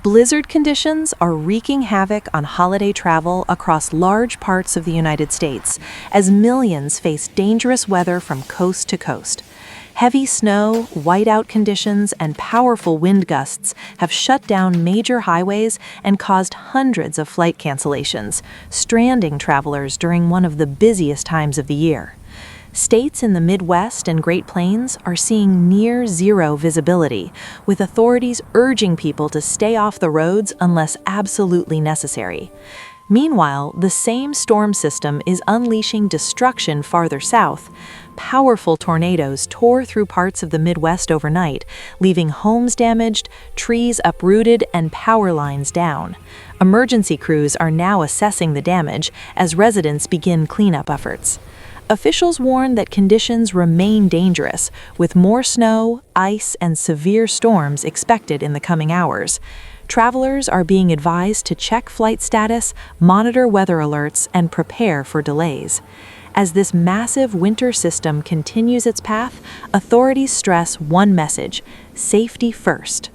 Blizzard conditions are wreaking havoc on holiday travel across large parts of the United States as millions face dangerous weather from coast to coast. Heavy snow, whiteout conditions, and powerful wind gusts have shut down major highways and caused hundreds of flight cancellations, stranding travelers during one of the busiest times of the year. States in the Midwest and Great Plains are seeing near-zero visibility, with authorities urging people to stay off the roads unless absolutely necessary. Meanwhile, the same storm system is unleashing destruction farther south. Powerful tornadoes tore through parts of the Midwest overnight, leaving homes damaged, trees uprooted, and power lines down. Emergency crews are now assessing the damage as residents begin cleanup efforts. Officials warn that conditions remain dangerous, with more snow, ice, and severe storms expected in the coming hours. Travelers are being advised to check flight status, monitor weather alerts, and prepare for delays. As this massive winter system continues its path, authorities stress one message: safety first.